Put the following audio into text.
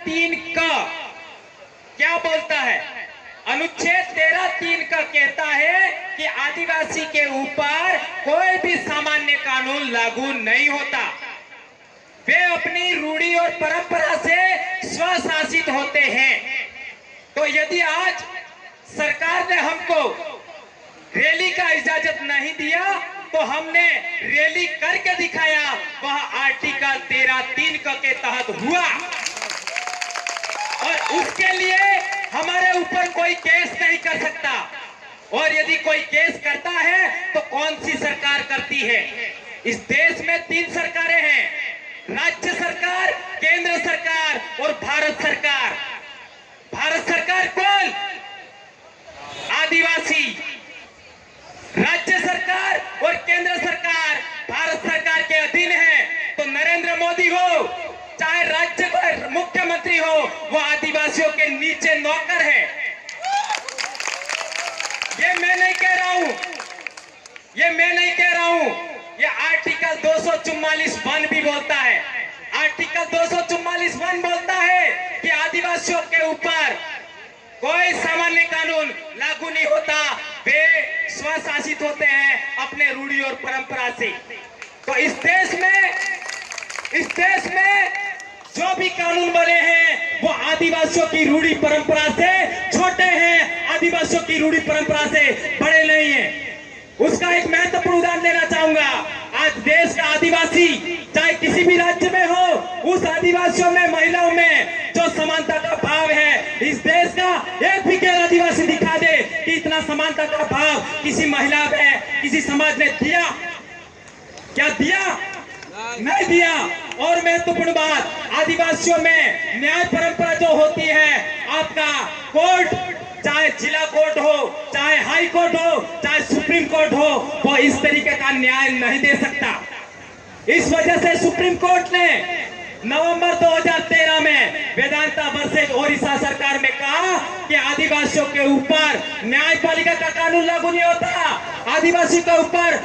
13(3) का क्या बोलता है? अनुच्छेद 13(3) का कहता है कि आदिवासी के ऊपर कोई भी सामान्य कानून लागू नहीं होता। वे अपनी रूढ़ी और परंपरा से स्वशासित होते हैं। तो यदि आज सरकार ने हमको रैली का इजाजत नहीं दिया तो हमने रैली करके दिखाया, वह आर्टिकल 13(3) के तहत हुआ। और उसके लिए हमारे ऊपर कोई केस नहीं कर सकता। और यदि कोई केस करता है तो कौन सी सरकार करती है? इस देश में 3 सरकारें हैं, राज्य सरकार, केंद्र सरकार और भारत सरकार। भारत सरकार कौन? आदिवासी। राज्य सरकार और केंद्र सरकार भारत सरकार के अधीन है। तो नरेंद्र मोदी हो चाहे राज्य का मुख्यमंत्री हो, वो आदिवासियों के नीचे नौकर है। ये मैं नहीं कह रहा हूं, ये आर्टिकल 244(1) भी बोलता है। आर्टिकल 244(1) बोलता है कि आदिवासियों के ऊपर कोई सामान्य कानून लागू नहीं होता, वे स्वशासित होते हैं अपने रूढ़ी और परंपरा से। तो इस देश में जो भी कानून बने हैं वो आदिवासियों की रूढ़ी परंपरा से छोटे हैं, आदिवासियों की रूढ़ी परंपरा से बड़े नहीं हैं। उसका एक महत्वपूर्ण उदाहरण देना चाहूंगा। आज देश का आदिवासी चाहे किसी भी राज्य में हो, उस आदिवासियों में, महिलाओं में जो समानता का भाव है, इस देश का एक भी गैर आदिवासी दिखा दे कि इतना समानता का भाव किसी महिला में, किसी समाज ने दिया? क्या दिया? नहीं दिया। और महत्वपूर्ण बात, आदिवासियों में न्याय परंपरा जो होती है, आपका कोर्ट, चाहे जिला कोर्ट हो, चाहे हाई कोर्ट हो, चाहे सुप्रीम कोर्ट हो, वो इस तरीके का न्याय नहीं दे सकता। इस वजह से सुप्रीम कोर्ट ने नवंबर 2013 में वेदांता वर्सेज ओडिशा सरकार में कहा कि आदिवासियों के ऊपर न्यायपालिका का कानून लागू नहीं होता, आदिवासी के ऊपर